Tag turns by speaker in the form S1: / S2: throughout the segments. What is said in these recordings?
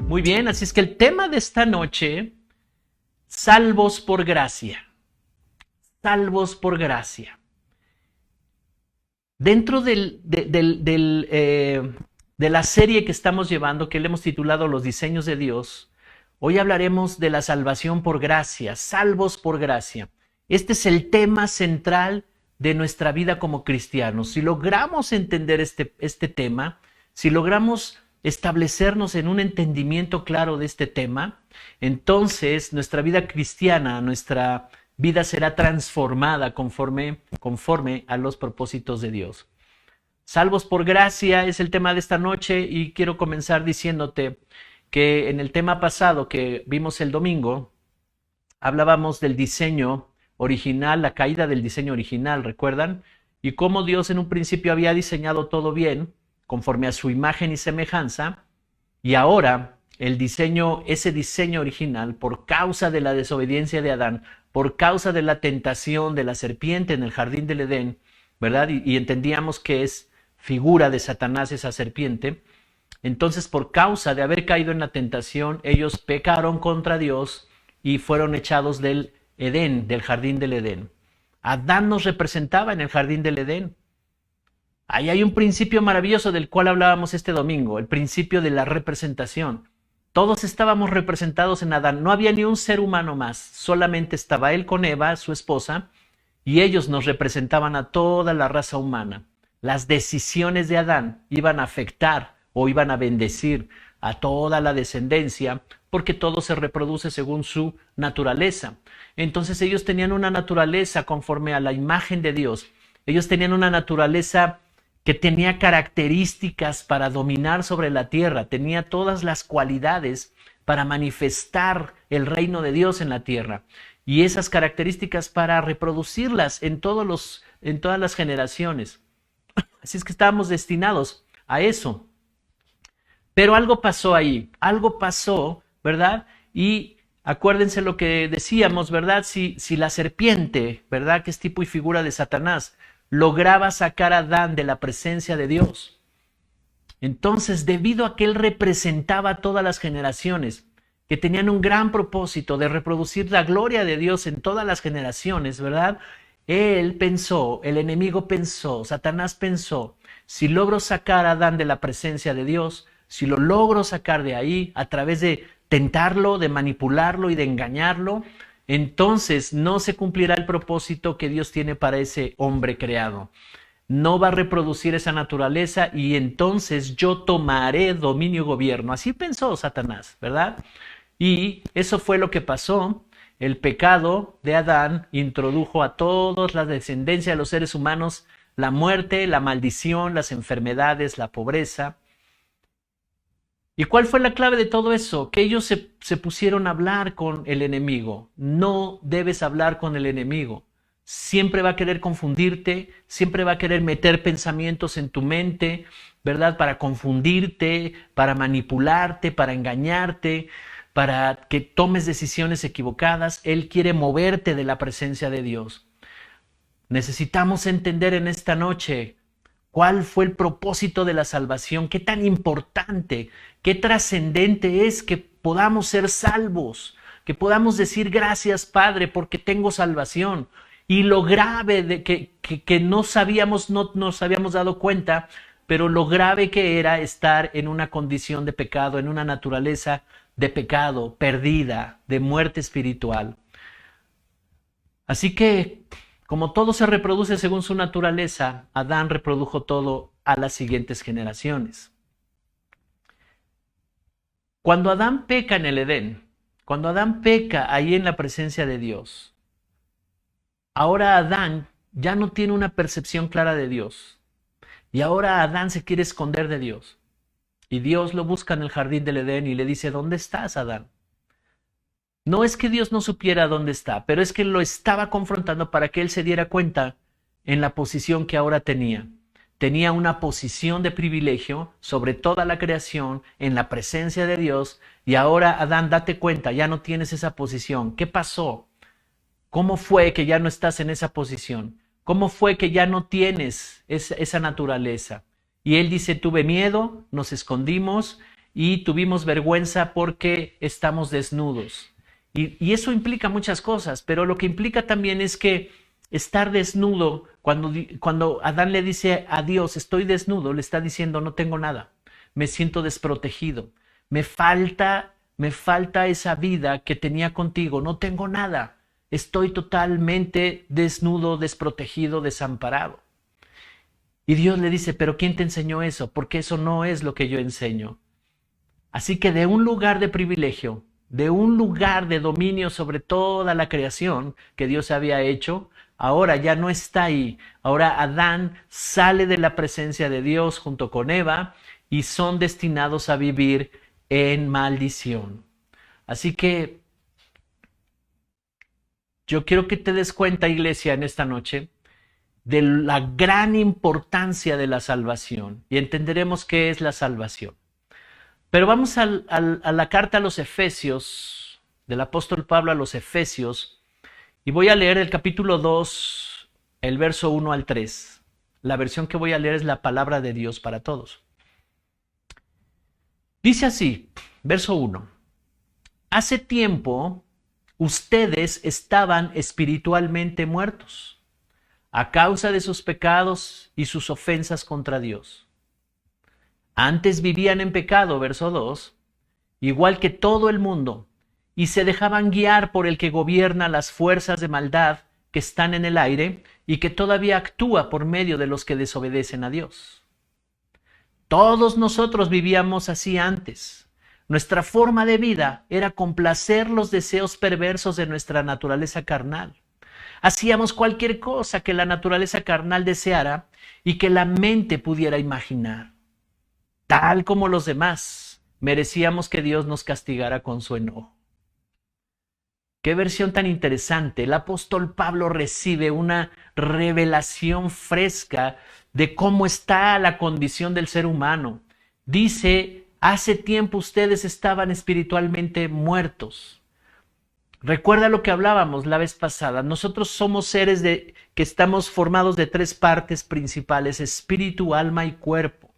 S1: Muy bien, así es que el tema de esta noche, salvos por gracia. Salvos por gracia. Dentro de la serie que estamos llevando, que le hemos titulado Los diseños de Dios, hoy hablaremos de la salvación por gracia, salvos por gracia. Este es el tema central de nuestra vida como cristianos. Si logramos entender este tema, si logramos establecernos en un entendimiento claro de este tema, entonces nuestra vida cristiana, nuestra vida será transformada conforme a los propósitos de Dios. Salvos por gracia es el tema de esta noche y quiero comenzar diciéndote que en el tema pasado que vimos el domingo, hablábamos del diseño original, la caída del diseño original, ¿recuerdan? Y cómo Dios en un principio había diseñado todo bien, conforme a su imagen y semejanza, y ahora ese diseño original, por causa de la desobediencia de Adán, por causa de la tentación de la serpiente en el jardín del Edén, ¿verdad? Y entendíamos que es figura de Satanás esa serpiente. Entonces, por causa de haber caído en la tentación, ellos pecaron contra Dios y fueron echados del Edén, del jardín del Edén. Adán nos representaba en el jardín del Edén. Ahí hay un principio maravilloso del cual hablábamos este domingo, el principio de la representación. Todos estábamos representados en Adán, no había ni un ser humano más, solamente estaba él con Eva, su esposa, y ellos nos representaban a toda la raza humana. Las decisiones de Adán iban a afectar o iban a bendecir a toda la descendencia, porque todo se reproduce según su naturaleza. Entonces ellos tenían una naturaleza conforme a la imagen de Dios. Ellos tenían una naturaleza que tenía características para dominar sobre la tierra, tenía todas las cualidades para manifestar el reino de Dios en la tierra, y esas características para reproducirlas en todas las generaciones. Así es que estábamos destinados a eso. Pero algo pasó ahí, algo pasó, ¿verdad? Y acuérdense lo que decíamos, ¿verdad? Si la serpiente, ¿verdad? Que es tipo y figura de Satanás, lograba sacar a Adán de la presencia de Dios. Entonces, debido a que él representaba a todas las generaciones, que tenían un gran propósito de reproducir la gloria de Dios en todas las generaciones, ¿verdad? El enemigo pensó, Satanás pensó, si logro sacar a Adán de la presencia de Dios, si lo logro sacar de ahí a través de tentarlo, de manipularlo y de engañarlo, entonces no se cumplirá el propósito que Dios tiene para ese hombre creado. No va a reproducir esa naturaleza y entonces yo tomaré dominio y gobierno. Así pensó Satanás, ¿verdad? Y eso fue lo que pasó. El pecado de Adán introdujo a toda la descendencia de los seres humanos la muerte, la maldición, las enfermedades, la pobreza. ¿Y cuál fue la clave de todo eso? Que ellos se pusieron a hablar con el enemigo. No debes hablar con el enemigo. Siempre va a querer confundirte, siempre va a querer meter pensamientos en tu mente, ¿verdad? Para confundirte, para manipularte, para engañarte, para que tomes decisiones equivocadas. Él quiere moverte de la presencia de Dios. Necesitamos entender en esta noche ¿cuál fue el propósito de la salvación? ¿Qué tan importante, qué trascendente es que podamos ser salvos? Que podamos decir gracias, Padre, porque tengo salvación. Y lo grave de que no sabíamos, no nos habíamos dado cuenta, pero lo grave que era estar en una condición de pecado, en una naturaleza de pecado, perdida, de muerte espiritual. Así que, como todo se reproduce según su naturaleza, Adán reprodujo todo a las siguientes generaciones. Cuando Adán peca en el Edén, cuando Adán peca ahí en la presencia de Dios, ahora Adán ya no tiene una percepción clara de Dios. Y ahora Adán se quiere esconder de Dios. Y Dios lo busca en el jardín del Edén y le dice, ¿dónde estás, Adán? No es que Dios no supiera dónde está, pero es que lo estaba confrontando para que él se diera cuenta en la posición que ahora tenía. Tenía una posición de privilegio sobre toda la creación en la presencia de Dios y ahora, Adán, date cuenta, ya no tienes esa posición. ¿Qué pasó? ¿Cómo fue que ya no estás en esa posición? ¿Cómo fue que ya no tienes esa naturaleza? Y él dice, tuve miedo, nos escondimos y tuvimos vergüenza porque estamos desnudos. Y eso implica muchas cosas, pero lo que implica también es que estar desnudo, cuando Adán le dice a Dios, estoy desnudo, le está diciendo, no tengo nada, me siento desprotegido, me falta esa vida que tenía contigo, no tengo nada, estoy totalmente desnudo, desprotegido, desamparado. Y Dios le dice, pero ¿quién te enseñó eso? Porque eso no es lo que yo enseño. Así que de un lugar de privilegio, de un lugar de dominio sobre toda la creación que Dios había hecho, ahora ya no está ahí. Ahora Adán sale de la presencia de Dios junto con Eva y son destinados a vivir en maldición. Así que yo quiero que te des cuenta, iglesia, en esta noche, de la gran importancia de la salvación y entenderemos qué es la salvación. Pero vamos a la carta a los Efesios, del apóstol Pablo a los Efesios, y voy a leer el capítulo 2, el verso 1 al 3. La versión que voy a leer es la palabra de Dios para todos. Dice así, verso 1. Hace tiempo ustedes estaban espiritualmente muertos a causa de sus pecados y sus ofensas contra Dios. Antes vivían en pecado, verso 2, igual que todo el mundo, y se dejaban guiar por el que gobierna las fuerzas de maldad que están en el aire y que todavía actúa por medio de los que desobedecen a Dios. Todos nosotros vivíamos así antes. Nuestra forma de vida era complacer los deseos perversos de nuestra naturaleza carnal. Hacíamos cualquier cosa que la naturaleza carnal deseara y que la mente pudiera imaginar. Tal como los demás, merecíamos que Dios nos castigara con su enojo. Qué versión tan interesante. El apóstol Pablo recibe una revelación fresca de cómo está la condición del ser humano. Dice, hace tiempo ustedes estaban espiritualmente muertos. Recuerda lo que hablábamos la vez pasada. Nosotros somos seres que estamos formados de tres partes principales: espíritu, alma y cuerpo.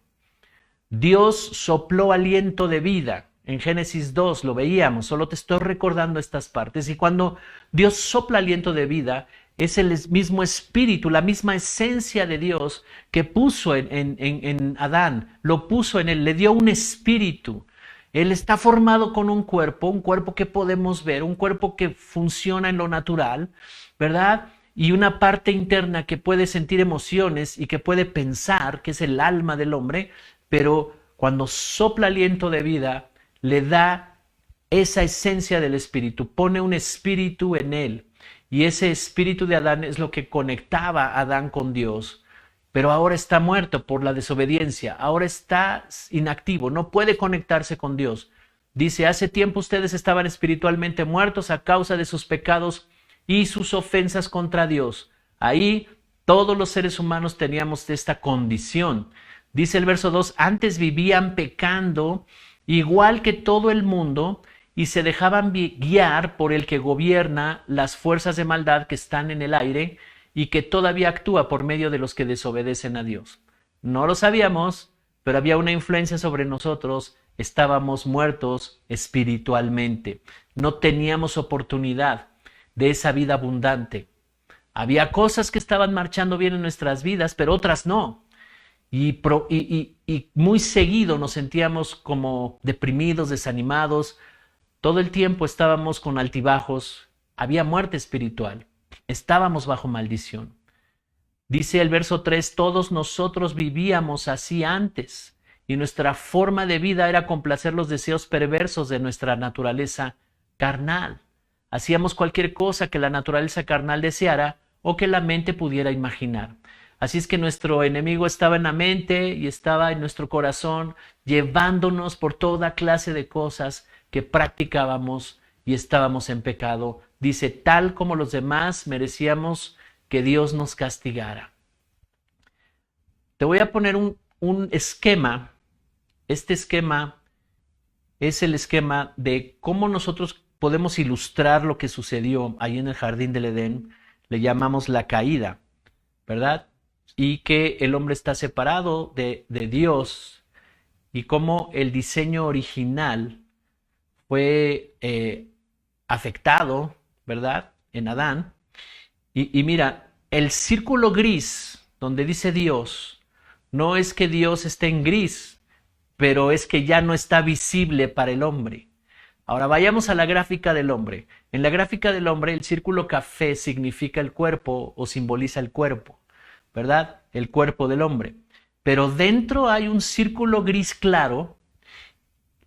S1: Dios sopló aliento de vida. En Génesis 2 lo veíamos, solo te estoy recordando estas partes. Y cuando Dios sopla aliento de vida, es el mismo espíritu, la misma esencia de Dios que puso en Adán, lo puso en él, le dio un espíritu. Él está formado con un cuerpo que podemos ver, un cuerpo que funciona en lo natural, ¿verdad? Y una parte interna que puede sentir emociones y que puede pensar, que es el alma del hombre, pero cuando sopla aliento de vida, le da esa esencia del espíritu, pone un espíritu en él. Y ese espíritu de Adán es lo que conectaba a Adán con Dios. Pero ahora está muerto por la desobediencia, ahora está inactivo, no puede conectarse con Dios. Dice, hace tiempo ustedes estaban espiritualmente muertos a causa de sus pecados y sus ofensas contra Dios. Ahí todos los seres humanos teníamos esta condición. Dice el verso 2, antes vivían pecando igual que todo el mundo y se dejaban guiar por el que gobierna las fuerzas de maldad que están en el aire y que todavía actúa por medio de los que desobedecen a Dios. No lo sabíamos, pero había una influencia sobre nosotros. Estábamos muertos espiritualmente. No teníamos oportunidad de esa vida abundante. Había cosas que estaban marchando bien en nuestras vidas, pero otras no. Y muy seguido nos sentíamos como deprimidos, desanimados. Todo el tiempo estábamos con altibajos. Había muerte espiritual. Estábamos bajo maldición. Dice el verso 3, todos nosotros vivíamos así antes, y nuestra forma de vida era complacer los deseos perversos de nuestra naturaleza carnal. Hacíamos cualquier cosa que la naturaleza carnal deseara o que la mente pudiera imaginar. Así es que nuestro enemigo estaba en la mente y estaba en nuestro corazón, llevándonos por toda clase de cosas que practicábamos y estábamos en pecado. Dice, tal como los demás merecíamos que Dios nos castigara. Te voy a poner un esquema. Este esquema es el esquema de cómo nosotros podemos ilustrar lo que sucedió ahí en el jardín del Edén. Le llamamos la caída, ¿verdad? Y que el hombre está separado de Dios y cómo el diseño original fue afectado, ¿verdad? En Adán. Y mira, el círculo gris donde dice Dios, no es que Dios esté en gris, pero es que ya no está visible para el hombre. Ahora vayamos a la gráfica del hombre. En la gráfica del hombre, el círculo café significa el cuerpo o simboliza el cuerpo, ¿verdad? El cuerpo del hombre. Pero dentro hay un círculo gris claro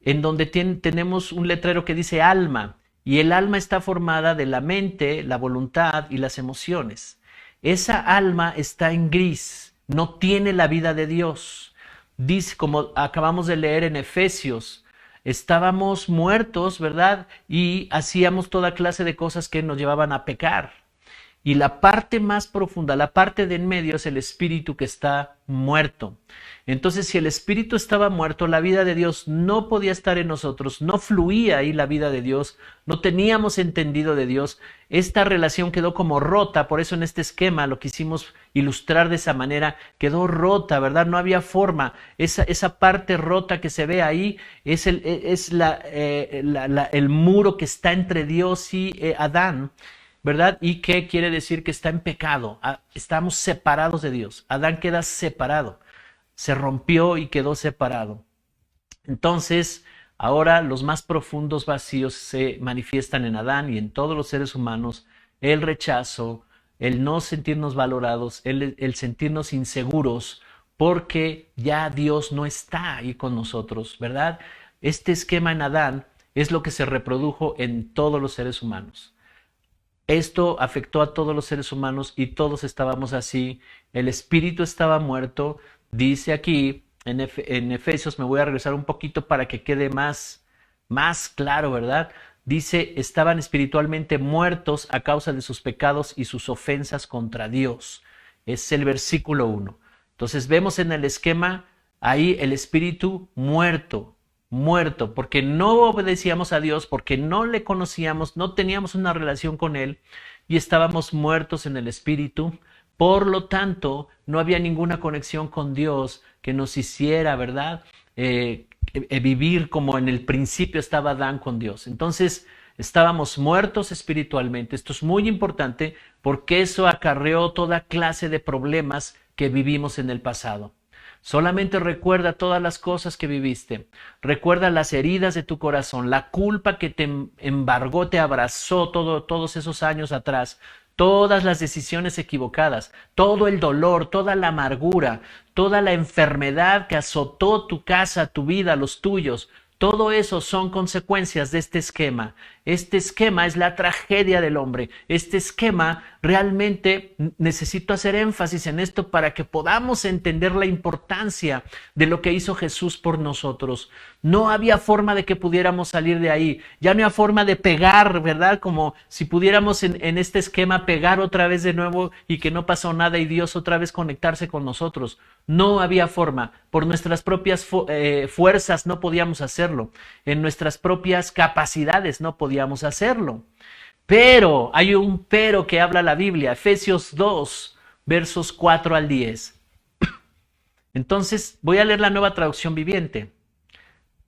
S1: en donde tenemos un letrero que dice alma, y el alma está formada de la mente, la voluntad y las emociones. Esa alma está en gris, no tiene la vida de Dios. Dice, como acabamos de leer en Efesios, estábamos muertos, ¿verdad? Y hacíamos toda clase de cosas que nos llevaban a pecar. Y la parte más profunda, la parte de en medio, es el espíritu que está muerto. Entonces, si el espíritu estaba muerto, la vida de Dios no podía estar en nosotros, no fluía ahí la vida de Dios, no teníamos entendido de Dios. Esta relación quedó como rota, por eso en este esquema lo quisimos ilustrar de esa manera, quedó rota, ¿verdad? No había forma. Esa parte rota que se ve ahí es el muro que está entre Dios y Adán, ¿verdad? ¿Y qué quiere decir? Que está en pecado. Estamos separados de Dios. Adán queda separado. Se rompió y quedó separado. Entonces, ahora los más profundos vacíos se manifiestan en Adán y en todos los seres humanos. El rechazo, el no sentirnos valorados, el sentirnos inseguros, porque ya Dios no está ahí con nosotros, ¿verdad? Este esquema en Adán es lo que se reprodujo en todos los seres humanos. Esto afectó a todos los seres humanos y todos estábamos así. El espíritu estaba muerto. Dice aquí en Efesios, me voy a regresar un poquito para que quede más claro, ¿verdad? Dice, estaban espiritualmente muertos a causa de sus pecados y sus ofensas contra Dios. Es el versículo 1. Entonces vemos en el esquema ahí el espíritu muerto, porque no obedecíamos a Dios, porque no le conocíamos, no teníamos una relación con Él y estábamos muertos en el espíritu. Por lo tanto, no había ninguna conexión con Dios que nos hiciera, ¿verdad? Vivir como en el principio estaba Adán con Dios. Entonces, estábamos muertos espiritualmente. Esto es muy importante porque eso acarreó toda clase de problemas que vivimos en el pasado. Solamente recuerda todas las cosas que viviste. Recuerda las heridas de tu corazón, la culpa que te embargó, te abrazó todos esos años atrás, todas las decisiones equivocadas, todo el dolor, toda la amargura, toda la enfermedad que azotó tu casa, tu vida, los tuyos. Todo eso son consecuencias de este esquema. Este esquema es la tragedia del hombre. Este esquema realmente necesito hacer énfasis en esto para que podamos entender la importancia de lo que hizo Jesús por nosotros. No había forma de que pudiéramos salir de ahí. Ya no había forma de pegar, ¿verdad? Como si pudiéramos en este esquema pegar otra vez de nuevo y que no pasó nada y Dios otra vez conectarse con nosotros. No había forma. Por nuestras propias fuerzas no podíamos hacerlo. En nuestras propias capacidades no podíamos hacerlo. Pero, hay un pero que habla la Biblia, Efesios 2, versos 4 al 10. Entonces, voy a leer la Nueva Traducción Viviente.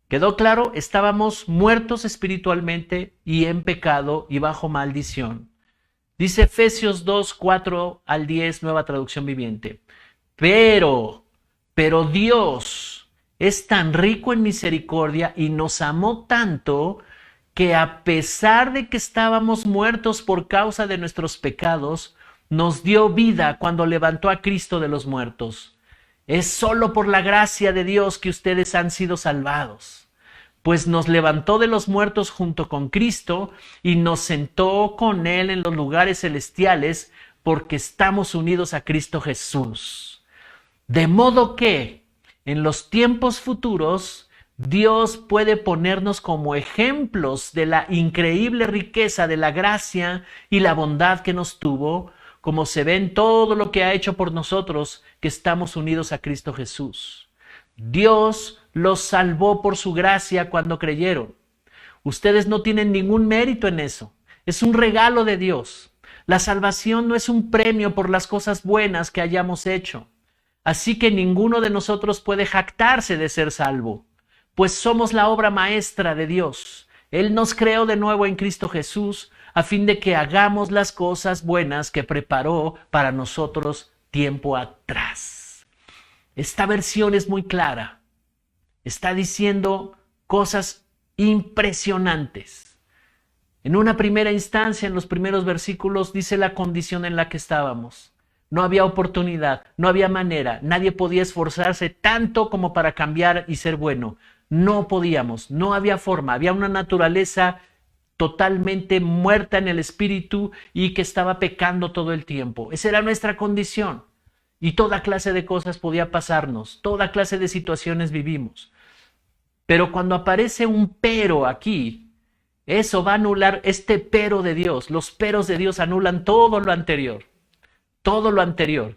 S1: ¿Quedó claro? Estábamos muertos espiritualmente y en pecado y bajo maldición. Dice Efesios 2, 4 al 10, Nueva Traducción Viviente. Pero Dios es tan rico en misericordia y nos amó tanto que a pesar de que estábamos muertos por causa de nuestros pecados, nos dio vida cuando levantó a Cristo de los muertos. Es solo por la gracia de Dios que ustedes han sido salvados, pues nos levantó de los muertos junto con Cristo y nos sentó con Él en los lugares celestiales porque estamos unidos a Cristo Jesús. De modo que en los tiempos futuros Dios puede ponernos como ejemplos de la increíble riqueza de la gracia y la bondad que nos tuvo, como se ve en todo lo que ha hecho por nosotros que estamos unidos a Cristo Jesús. Dios los salvó por su gracia cuando creyeron. Ustedes no tienen ningún mérito en eso. Es un regalo de Dios. La salvación no es un premio por las cosas buenas que hayamos hecho. Así que ninguno de nosotros puede jactarse de ser salvo, pues somos la obra maestra de Dios. Él nos creó de nuevo en Cristo Jesús, a fin de que hagamos las cosas buenas que preparó para nosotros tiempo atrás. Esta versión es muy clara. Está diciendo cosas impresionantes. En una primera instancia, en los primeros versículos, dice la condición en la que estábamos. No había oportunidad, no había manera, nadie podía esforzarse tanto como para cambiar y ser bueno. No podíamos, no había forma, había una naturaleza totalmente muerta en el espíritu y que estaba pecando todo el tiempo. Esa era nuestra condición. Y toda clase de cosas podía pasarnos, toda clase de situaciones vivimos. Pero cuando aparece un pero aquí, eso va a anular este pero de Dios. Los peros de Dios anulan todo lo anterior. Todo lo anterior.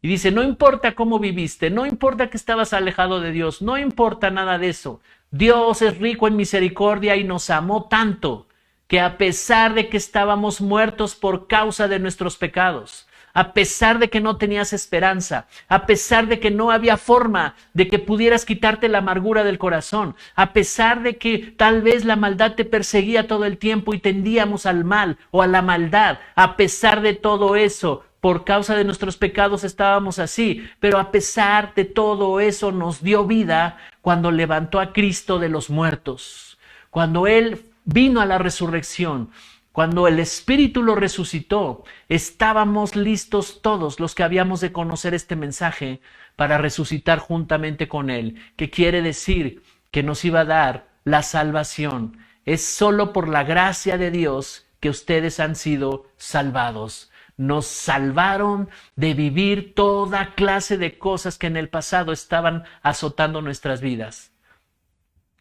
S1: Y dice, no importa cómo viviste, no importa que estabas alejado de Dios, no importa nada de eso. Dios es rico en misericordia y nos amó tanto que a pesar de que estábamos muertos por causa de nuestros pecados, a pesar de que no tenías esperanza, a pesar de que no había forma de que pudieras quitarte la amargura del corazón, a pesar de que tal vez la maldad te perseguía todo el tiempo y tendíamos al mal o a la maldad, a pesar de todo eso, por causa de nuestros pecados estábamos así, pero a pesar de todo eso nos dio vida cuando levantó a Cristo de los muertos, cuando Él vino a la resurrección. Cuando el Espíritu lo resucitó, estábamos listos todos los que habíamos de conocer este mensaje para resucitar juntamente con Él, que quiere decir que nos iba a dar la salvación. Es solo por la gracia de Dios que ustedes han sido salvados. Nos salvaron de vivir toda clase de cosas que en el pasado estaban azotando nuestras vidas.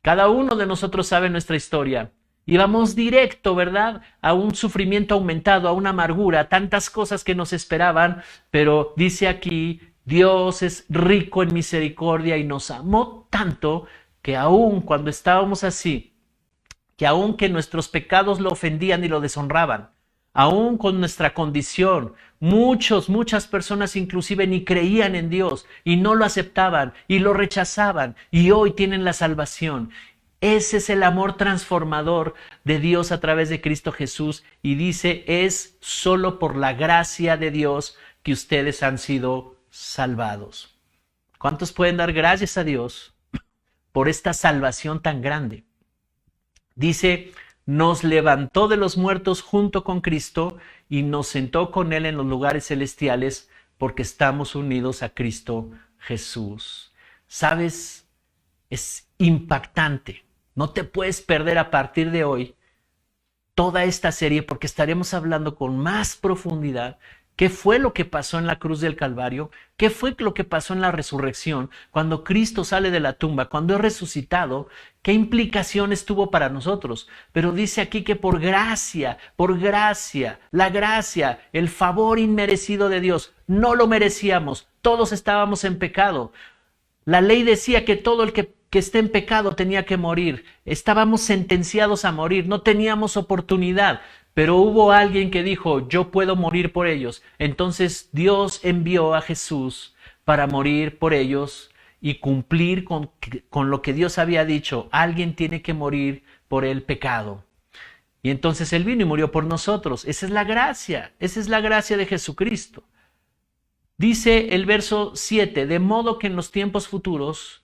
S1: Cada uno de nosotros sabe nuestra historia. Íbamos directo, ¿verdad?, a un sufrimiento aumentado, a una amargura, a tantas cosas que nos esperaban, pero dice aquí, Dios es rico en misericordia y nos amó tanto que aun cuando estábamos así, que aun que nuestros pecados lo ofendían y lo deshonraban, aun con nuestra condición, muchas personas inclusive ni creían en Dios y no lo aceptaban y lo rechazaban y hoy tienen la salvación. Ese es el amor transformador de Dios a través de Cristo Jesús y dice, es solo por la gracia de Dios que ustedes han sido salvados. ¿Cuántos pueden dar gracias a Dios por esta salvación tan grande? Dice, nos levantó de los muertos junto con Cristo y nos sentó con Él en los lugares celestiales porque estamos unidos a Cristo Jesús. ¿Sabes? Es impactante. No te puedes perder a partir de hoy toda esta serie porque estaremos hablando con más profundidad qué fue lo que pasó en la cruz del Calvario, qué fue lo que pasó en la resurrección, cuando Cristo sale de la tumba, cuando es resucitado, qué implicaciones tuvo para nosotros. Pero dice aquí que por gracia, la gracia, el favor inmerecido de Dios, no lo merecíamos, todos estábamos en pecado. La ley decía que todo el que esté en pecado tenía que morir. Estábamos sentenciados a morir, no teníamos oportunidad. Pero hubo alguien que dijo, yo puedo morir por ellos. Entonces Dios envió a Jesús para morir por ellos y cumplir con lo que Dios había dicho. Alguien tiene que morir por el pecado. Y entonces Él vino y murió por nosotros. Esa es la gracia de Jesucristo. Dice el verso 7, de modo que en los tiempos futuros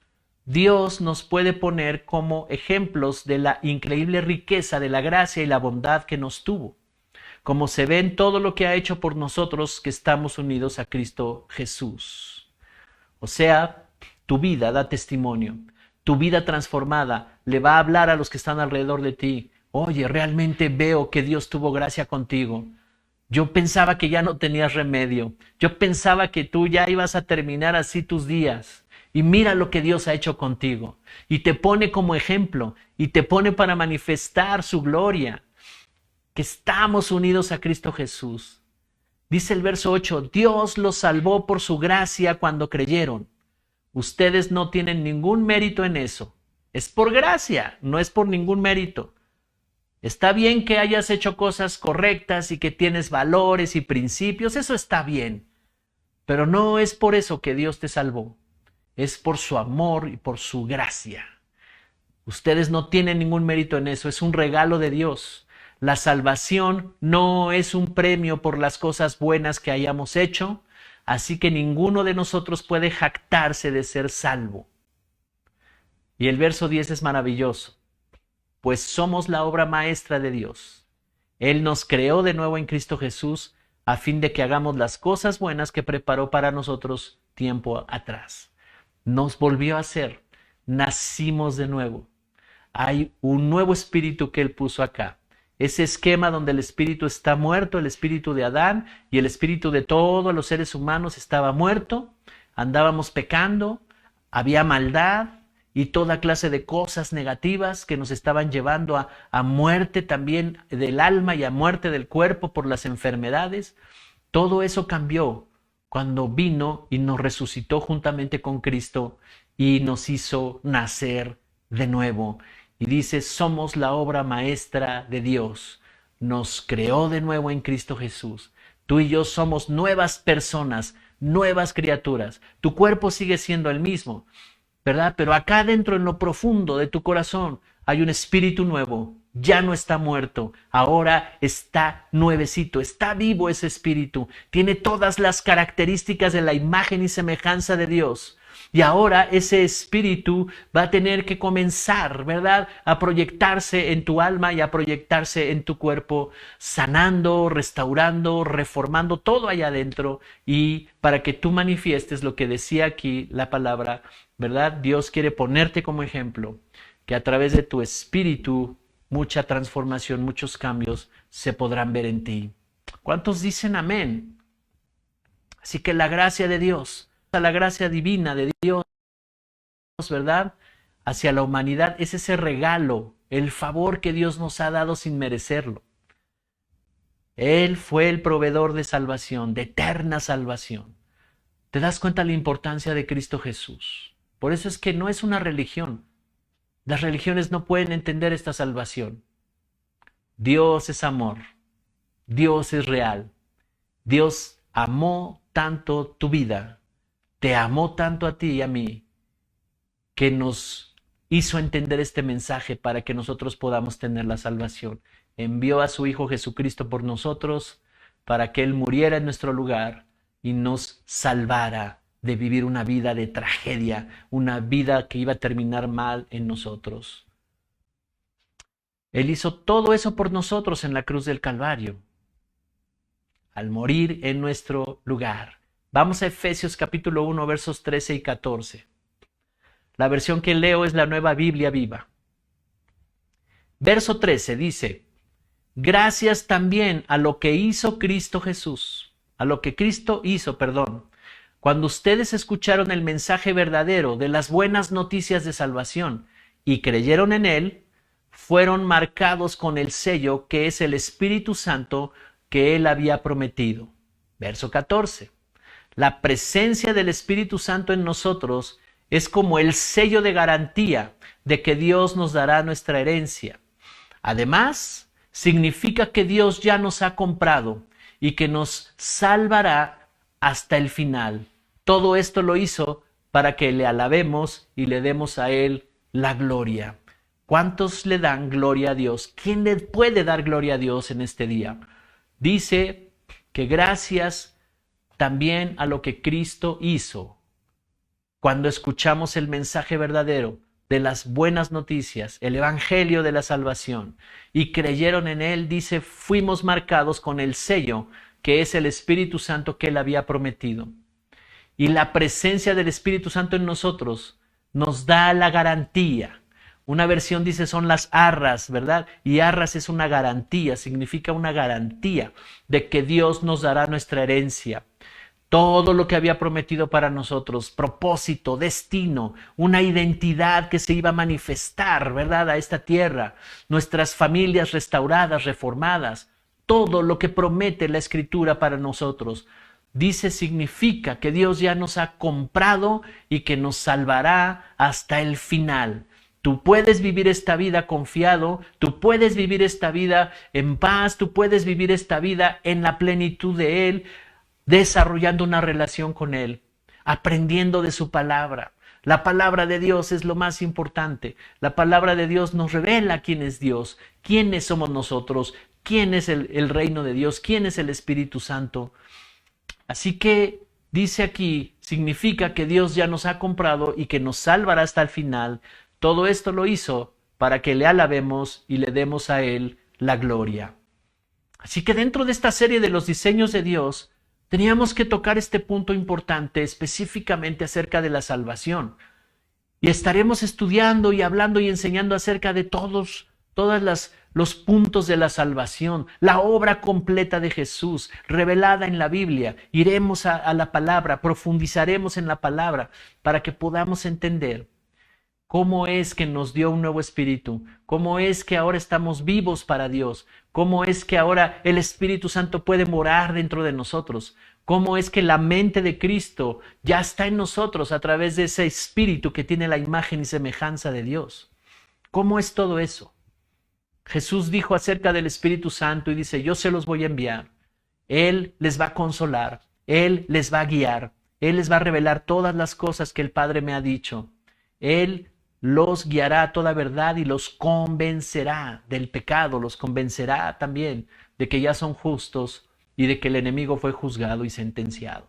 S1: Dios nos puede poner como ejemplos de la increíble riqueza de la gracia y la bondad que nos tuvo, como se ve en todo lo que ha hecho por nosotros que estamos unidos a Cristo Jesús. O sea, tu vida da testimonio, tu vida transformada le va a hablar a los que están alrededor de ti. Oye, realmente veo que Dios tuvo gracia contigo. Yo pensaba que ya no tenías remedio. Yo pensaba que tú ya ibas a terminar así tus días. Y mira lo que Dios ha hecho contigo. Y te pone como ejemplo. Y te pone para manifestar su gloria. Que estamos unidos a Cristo Jesús. Dice el verso 8. Dios los salvó por su gracia cuando creyeron. Ustedes no tienen ningún mérito en eso. Es por gracia, no es por ningún mérito. Está bien que hayas hecho cosas correctas y que tienes valores y principios. Eso está bien. Pero no es por eso que Dios te salvó. Es por su amor y por su gracia. Ustedes no tienen ningún mérito en eso, es un regalo de Dios. La salvación no es un premio por las cosas buenas que hayamos hecho, así que ninguno de nosotros puede jactarse de ser salvo. Y el verso 10 es maravilloso, pues somos la obra maestra de Dios. Él nos creó de nuevo en Cristo Jesús a fin de que hagamos las cosas buenas que preparó para nosotros tiempo atrás. Nos volvió a hacer, nacimos de nuevo. Hay un nuevo espíritu que Él puso acá. Ese esquema donde el espíritu está muerto, el espíritu de Adán y el espíritu de todos los seres humanos estaba muerto, andábamos pecando, había maldad y toda clase de cosas negativas que nos estaban llevando a muerte también del alma y a muerte del cuerpo por las enfermedades. Todo eso cambió cuando vino y nos resucitó juntamente con Cristo y nos hizo nacer de nuevo. Y dice, somos la obra maestra de Dios. Nos creó de nuevo en Cristo Jesús. Tú y yo somos nuevas personas, nuevas criaturas. Tu cuerpo sigue siendo el mismo, ¿verdad? Pero acá dentro, en lo profundo de tu corazón, hay un espíritu nuevo. Ya no está muerto, ahora está nuevecito, está vivo ese espíritu. Tiene todas las características de la imagen y semejanza de Dios. Y ahora ese espíritu va a tener que comenzar, ¿verdad?, a proyectarse en tu alma y a proyectarse en tu cuerpo, sanando, restaurando, reformando todo allá adentro, y para que tú manifiestes lo que decía aquí la palabra, ¿verdad? Dios quiere ponerte como ejemplo, que a través de tu espíritu mucha transformación, muchos cambios se podrán ver en ti. ¿Cuántos dicen amén? Así que la gracia de Dios, la gracia divina de Dios, ¿verdad?, hacia la humanidad es ese regalo, el favor que Dios nos ha dado sin merecerlo. Él fue el proveedor de salvación, de eterna salvación. ¿Te das cuenta de la importancia de Cristo Jesús? Por eso es que no es una religión. Las religiones no pueden entender esta salvación. Dios es amor. Dios es real. Dios amó tanto tu vida, te amó tanto a ti y a mí, que nos hizo entender este mensaje para que nosotros podamos tener la salvación. Envió a su Hijo Jesucristo por nosotros para que Él muriera en nuestro lugar y nos salvara de vivir una vida de tragedia, una vida que iba a terminar mal en nosotros. Él hizo todo eso por nosotros en la cruz del Calvario, al morir en nuestro lugar. Vamos a Efesios capítulo 1, versos 13 y 14. La versión que leo es la Nueva Biblia Viva. Verso 13 dice, gracias también a lo que hizo Cristo Jesús, a lo que Cristo hizo, cuando ustedes escucharon el mensaje verdadero de las buenas noticias de salvación y creyeron en él, fueron marcados con el sello que es el Espíritu Santo que él había prometido. Verso 14. La presencia del Espíritu Santo en nosotros es como el sello de garantía de que Dios nos dará nuestra herencia. Además, significa que Dios ya nos ha comprado y que nos salvará hasta el final. Todo esto lo hizo para que le alabemos y le demos a Él la gloria. ¿Cuántos le dan gloria a Dios? ¿Quién le puede dar gloria a Dios en este día? Dice que gracias también a lo que Cristo hizo. Cuando escuchamos el mensaje verdadero de las buenas noticias, el evangelio de la salvación, y creyeron en él, dice, fuimos marcados con el sello que es el Espíritu Santo que él había prometido. Y la presencia del Espíritu Santo en nosotros nos da la garantía. Una versión dice son las arras, ¿verdad? Y arras es una garantía, significa una garantía de que Dios nos dará nuestra herencia. Todo lo que había prometido para nosotros, propósito, destino, una identidad que se iba a manifestar, ¿verdad?, a esta tierra, nuestras familias restauradas, reformadas, todo lo que promete la Escritura para nosotros. Dice, significa que Dios ya nos ha comprado y que nos salvará hasta el final. Tú puedes vivir esta vida confiado, tú puedes vivir esta vida en paz, tú puedes vivir esta vida en la plenitud de Él, desarrollando una relación con Él, aprendiendo de su palabra. La palabra de Dios es lo más importante. La palabra de Dios nos revela quién es Dios, quiénes somos nosotros, quién es el reino de Dios, quién es el Espíritu Santo. Así que dice aquí, significa que Dios ya nos ha comprado y que nos salvará hasta el final. Todo esto lo hizo para que le alabemos y le demos a Él la gloria. Así que dentro de esta serie de los diseños de Dios, teníamos que tocar este punto importante específicamente acerca de la salvación. Y estaremos estudiando y hablando y enseñando acerca de todos los puntos de la salvación, la obra completa de Jesús revelada en la Biblia. Iremos a la palabra, profundizaremos en la palabra para que podamos entender cómo es que nos dio un nuevo espíritu, cómo es que ahora estamos vivos para Dios, cómo es que ahora el Espíritu Santo puede morar dentro de nosotros, cómo es que la mente de Cristo ya está en nosotros a través de ese espíritu que tiene la imagen y semejanza de Dios. ¿Cómo es todo eso? Jesús dijo acerca del Espíritu Santo y dice, yo se los voy a enviar. Él les va a consolar, Él les va a guiar, Él les va a revelar todas las cosas que el Padre me ha dicho. Él los guiará a toda verdad y los convencerá del pecado, los convencerá también de que ya son justos y de que el enemigo fue juzgado y sentenciado.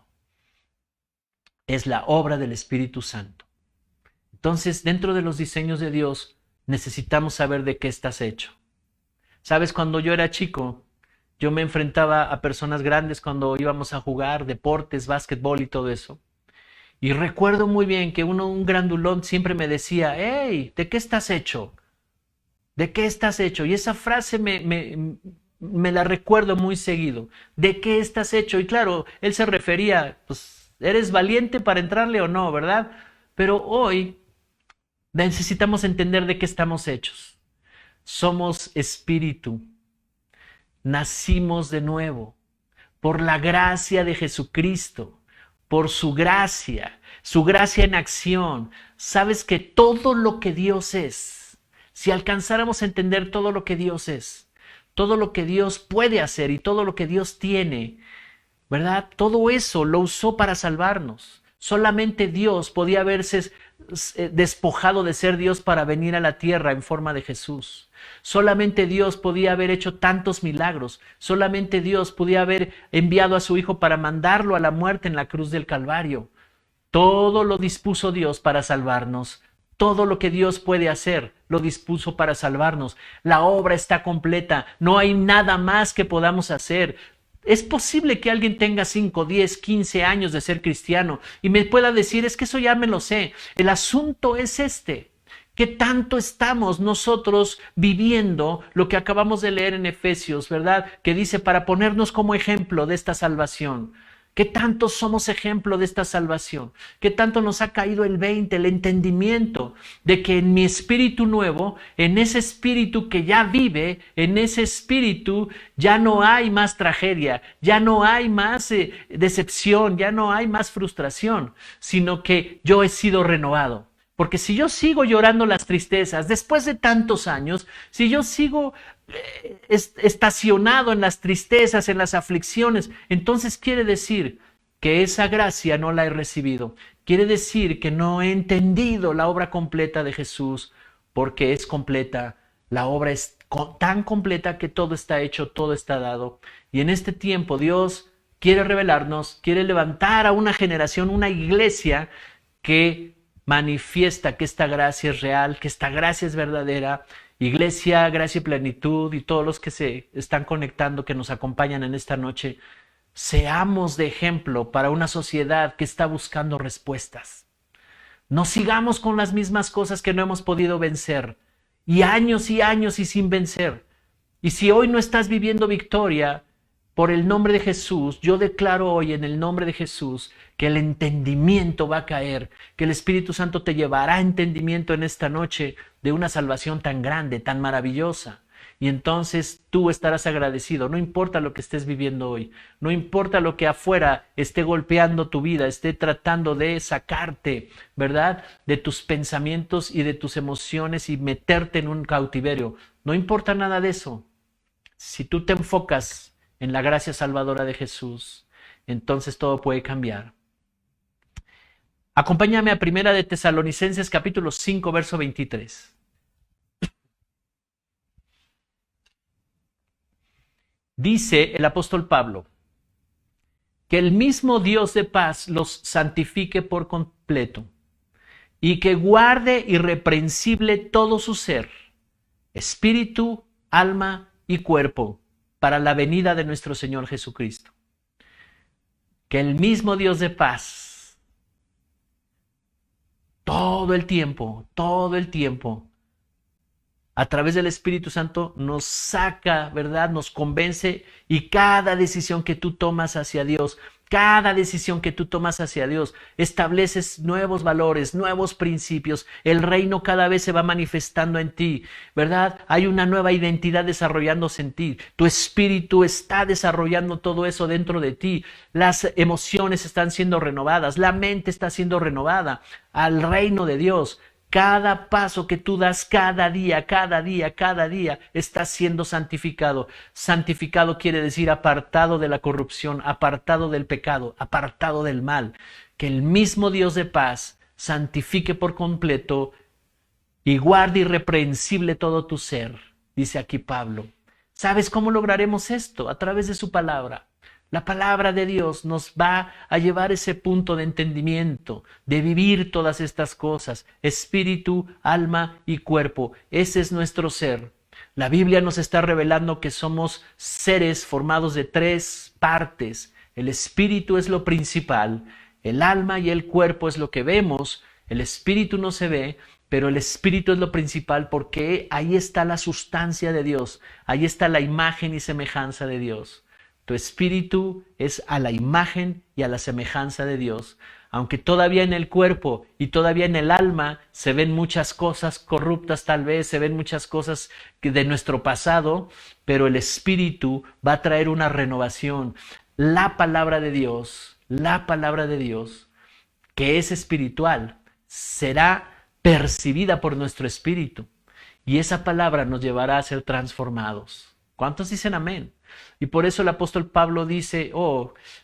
S1: Es la obra del Espíritu Santo. Entonces, dentro de los diseños de Dios, necesitamos saber de qué estás hecho. ¿Sabes? Cuando yo era chico, yo me enfrentaba a personas grandes cuando íbamos a jugar deportes, básquetbol y todo eso. Y recuerdo muy bien que un grandulón siempre me decía, hey, ¿de qué estás hecho? ¿De qué estás hecho? Y esa frase me la recuerdo muy seguido. ¿De qué estás hecho? Y claro, él se refería, pues, ¿eres valiente para entrarle o no, verdad? Pero hoy necesitamos entender de qué estamos hechos. Somos espíritu. Nacimos de nuevo por la gracia de Jesucristo. Por su gracia en acción. Sabes que todo lo que Dios es, si alcanzáramos a entender todo lo que Dios es, todo lo que Dios puede hacer y todo lo que Dios tiene, ¿verdad? Todo eso lo usó para salvarnos. Solamente Dios podía haberse despojado de ser Dios para venir a la tierra en forma de Jesús. Solamente Dios podía haber hecho tantos milagros. Solamente Dios podía haber enviado a su Hijo para mandarlo a la muerte en la cruz del Calvario. Todo lo dispuso Dios para salvarnos. Todo lo que Dios puede hacer lo dispuso para salvarnos. La obra está completa. No hay nada más que podamos hacer. Es posible que alguien tenga 5, 10, 15 años de ser cristiano y me pueda decir, es que eso ya me lo sé. El asunto es este. ¿Qué tanto estamos nosotros viviendo lo que acabamos de leer en Efesios, verdad? Que dice, para ponernos como ejemplo de esta salvación. ¿Qué tanto somos ejemplo de esta salvación? ¿Qué tanto nos ha caído el 20, el entendimiento de que en mi espíritu nuevo, en ese espíritu que ya vive, en ese espíritu ya no hay más tragedia, ya no hay más decepción, ya no hay más frustración, sino que yo he sido renovado? Porque si yo sigo llorando las tristezas después de tantos años, si yo sigo estacionado en las tristezas, en las aflicciones, entonces quiere decir que esa gracia no la he recibido. Quiere decir que no he entendido la obra completa de Jesús, porque es completa. La obra es tan completa que todo está hecho, todo está dado. Y en este tiempo Dios quiere revelarnos, quiere levantar a una generación, una iglesia que manifiesta que esta gracia es real, que esta gracia es verdadera. Iglesia, Gracia y Plenitud y todos los que se están conectando, que nos acompañan en esta noche, seamos de ejemplo para una sociedad que está buscando respuestas. No sigamos con las mismas cosas que no hemos podido vencer, y años y sin vencer. Y si hoy no estás viviendo victoria, por el nombre de Jesús, yo declaro hoy en el nombre de Jesús que el entendimiento va a caer, que el Espíritu Santo te llevará a entendimiento en esta noche de una salvación tan grande, tan maravillosa. Y entonces tú estarás agradecido, no importa lo que estés viviendo hoy, no importa lo que afuera esté golpeando tu vida, esté tratando de sacarte, ¿verdad?, de tus pensamientos y de tus emociones y meterte en un cautiverio. No importa nada de eso. Si tú te enfocas en la gracia salvadora de Jesús, entonces todo puede cambiar. Acompáñame a Primera de Tesalonicenses capítulo 5, verso 23. Dice el apóstol Pablo, que el mismo Dios de paz los santifique por completo y que guarde irreprensible todo su ser, espíritu, alma y cuerpo, para la venida de nuestro Señor Jesucristo. Que el mismo Dios de paz, todo el tiempo, a través del Espíritu Santo nos saca, ¿verdad? Nos convence, y cada decisión que tú tomas hacia Dios, estableces nuevos valores, nuevos principios. El reino cada vez se va manifestando en ti, ¿verdad? Hay una nueva identidad desarrollándose en ti. Tu espíritu está desarrollando todo eso dentro de ti. Las emociones están siendo renovadas, la mente está siendo renovada al reino de Dios. Cada paso que tú das cada día, está siendo santificado. Santificado quiere decir apartado de la corrupción, apartado del pecado, apartado del mal. Que el mismo Dios de paz santifique por completo y guarde irreprensible todo tu ser, dice aquí Pablo. ¿Sabes cómo lograremos esto? A través de su palabra. La palabra de Dios nos va a llevar a ese punto de entendimiento, de vivir todas estas cosas, espíritu, alma y cuerpo. Ese es nuestro ser. La Biblia nos está revelando que somos seres formados de 3 partes. El espíritu es lo principal, el alma y el cuerpo es lo que vemos, el espíritu no se ve, pero el espíritu es lo principal porque ahí está la sustancia de Dios, ahí está la imagen y semejanza de Dios. Tu espíritu es a la imagen y a la semejanza de Dios. Aunque todavía en el cuerpo y todavía en el alma se ven muchas cosas corruptas, tal vez se ven muchas cosas de nuestro pasado, pero el espíritu va a traer una renovación. La palabra de Dios, que es espiritual, será percibida por nuestro espíritu. Y esa palabra nos llevará a ser transformados. ¿Cuántos dicen amén? Y por eso el apóstol Pablo dice,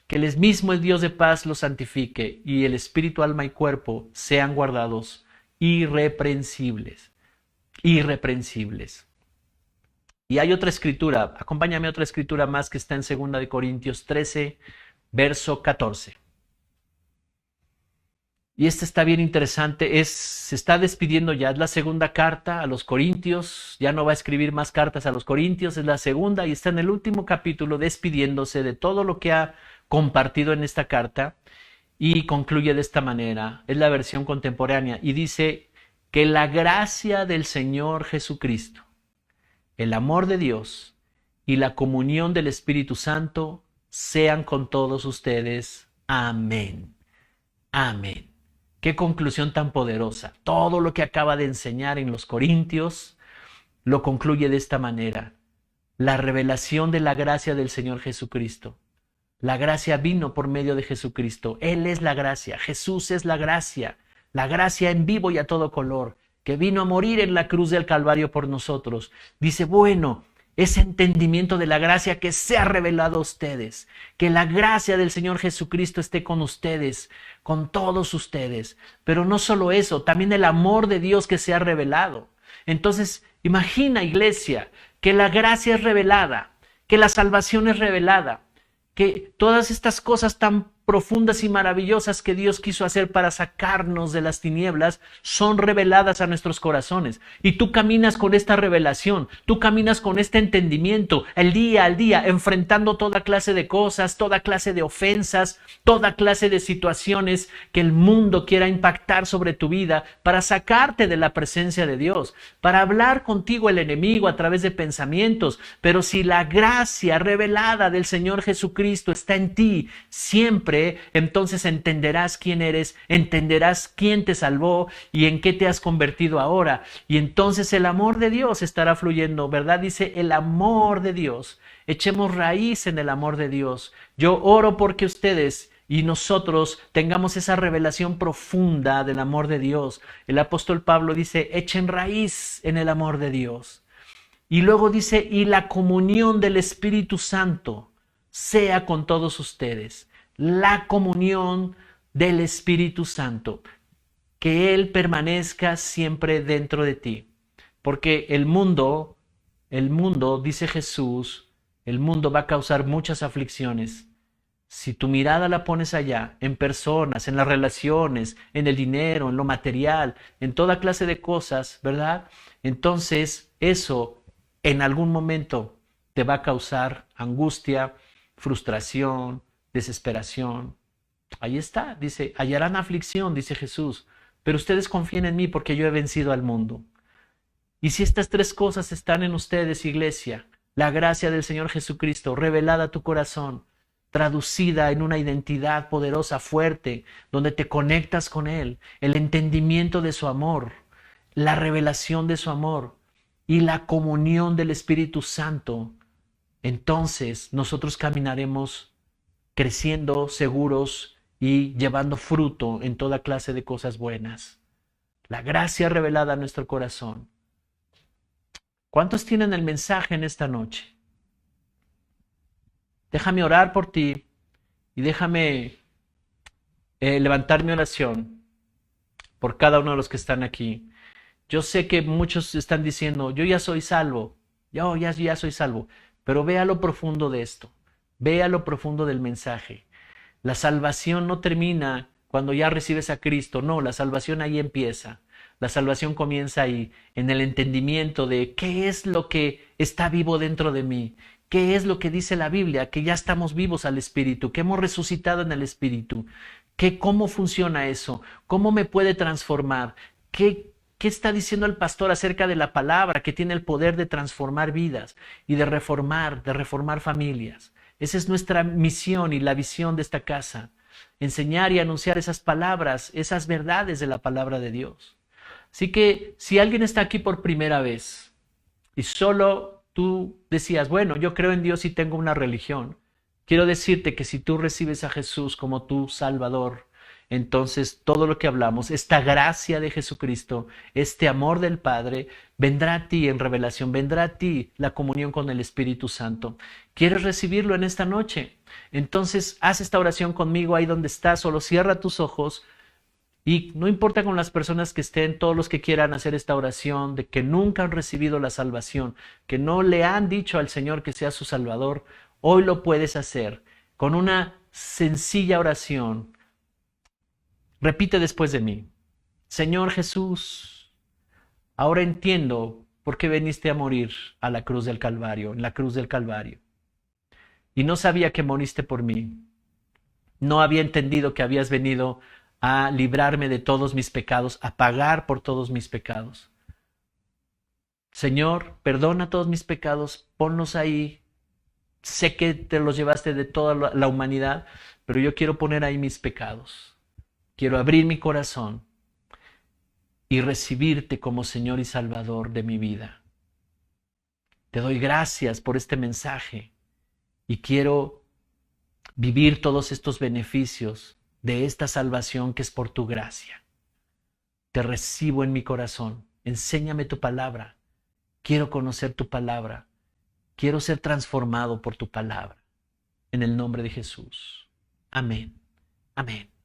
S1: que el mismo el Dios de paz los santifique y el espíritu, alma y cuerpo sean guardados irreprensibles. Irreprensibles. Y hay otra escritura, acompáñame a otra escritura más que está en 2 de Corintios 13, verso 14. Y esta está bien interesante, se está despidiendo ya, es la segunda carta a los Corintios, ya no va a escribir más cartas a los Corintios, es la segunda y está en el último capítulo despidiéndose de todo lo que ha compartido en esta carta y concluye de esta manera, es la versión contemporánea y dice que la gracia del Señor Jesucristo, el amor de Dios y la comunión del Espíritu Santo sean con todos ustedes. Amén. Amén. Qué conclusión tan poderosa. Todo lo que acaba de enseñar en los Corintios lo concluye de esta manera. La revelación de la gracia del Señor Jesucristo. La gracia vino por medio de Jesucristo. Él es la gracia. Jesús es la gracia en vivo y a todo color, que vino a morir en la cruz del Calvario por nosotros. Dice, bueno, ese entendimiento de la gracia que se ha revelado a ustedes, que la gracia del Señor Jesucristo esté con ustedes, con todos ustedes, pero no solo eso, también el amor de Dios que se ha revelado. Entonces, imagina, iglesia, que la gracia es revelada, que la salvación es revelada, que todas estas cosas tan profundas y maravillosas que Dios quiso hacer para sacarnos de las tinieblas son reveladas a nuestros corazones. Y tú caminas con esta revelación, tú caminas con este entendimiento, el día al día, enfrentando toda clase de cosas, toda clase de ofensas, toda clase de situaciones que el mundo quiera impactar sobre tu vida para sacarte de la presencia de Dios, para hablar contigo el enemigo a través de pensamientos. Pero si la gracia revelada del Señor Jesucristo está en ti siempre, entonces entenderás quién eres, entenderás quién te salvó y en qué te has convertido ahora. Y entonces el amor de Dios estará fluyendo, ¿verdad? Dice el amor de Dios. Echemos raíz en el amor de Dios. Yo oro porque ustedes y nosotros tengamos esa revelación profunda del amor de Dios. El apóstol Pablo dice, echen raíz en el amor de Dios. Y luego dice, y la comunión del Espíritu Santo sea con todos ustedes. la comunión del Espíritu Santo, que Él permanezca siempre dentro de ti. Porque el mundo, dice Jesús, el mundo va a causar muchas aflicciones. Si tu mirada la pones allá, en personas, en las relaciones, en el dinero, en lo material, en toda clase de cosas, ¿verdad? Entonces eso en algún momento te va a causar angustia, frustración, desesperación. Ahí está, dice, hallarán aflicción, dice Jesús, pero ustedes confíen en mí porque yo he vencido al mundo. Y si estas tres cosas están en ustedes, iglesia, la gracia del Señor Jesucristo revelada a tu corazón, traducida en una identidad poderosa, fuerte, donde te conectas con Él, el entendimiento de su amor, la revelación de su amor y la comunión del Espíritu Santo, entonces nosotros caminaremos creciendo seguros y llevando fruto en toda clase de cosas buenas. La gracia revelada a nuestro corazón. ¿Cuántos tienen el mensaje en esta noche? Déjame orar por ti y déjame levantar mi oración por cada uno de los que están aquí. Yo sé que muchos están diciendo, yo ya soy salvo, yo ya soy salvo, pero ve a lo profundo de esto, ve a lo profundo del mensaje. La salvación no termina cuando ya recibes a Cristo, no, la salvación ahí empieza. La salvación comienza ahí, en el entendimiento de qué es lo que está vivo dentro de mí, qué es lo que dice la Biblia, que ya estamos vivos al Espíritu, que hemos resucitado en el Espíritu, cómo funciona eso, cómo me puede transformar, qué está diciendo el pastor acerca de la palabra que tiene el poder de transformar vidas y de reformar familias. Esa es nuestra misión y la visión de esta casa, enseñar y anunciar esas palabras, esas verdades de la palabra de Dios. Así que si alguien está aquí por primera vez y solo tú decías, bueno, yo creo en Dios y tengo una religión, quiero decirte que si tú recibes a Jesús como tu Salvador, entonces todo lo que hablamos, esta gracia de Jesucristo, este amor del Padre, vendrá a ti en revelación, vendrá a ti la comunión con el Espíritu Santo. ¿Quieres recibirlo en esta noche? Entonces haz esta oración conmigo ahí donde estás, solo cierra tus ojos. Y no importa con las personas que estén, todos los que quieran hacer esta oración, de que nunca han recibido la salvación, que no le han dicho al Señor que sea su Salvador, hoy lo puedes hacer con una sencilla oración. Repite después de mí. Señor Jesús, ahora entiendo por qué viniste a morir a la cruz del Calvario, en la cruz del Calvario. Y no sabía que moriste por mí. No había entendido que habías venido a librarme de todos mis pecados, a pagar por todos mis pecados. Señor, perdona todos mis pecados, ponlos ahí. Sé que te los llevaste de toda la humanidad, pero yo quiero poner ahí mis pecados. Quiero abrir mi corazón y recibirte como Señor y Salvador de mi vida. Te doy gracias por este mensaje y quiero vivir todos estos beneficios de esta salvación que es por tu gracia. Te recibo en mi corazón. Enséñame tu palabra. Quiero conocer tu palabra. Quiero ser transformado por tu palabra. En el nombre de Jesús. Amén. Amén.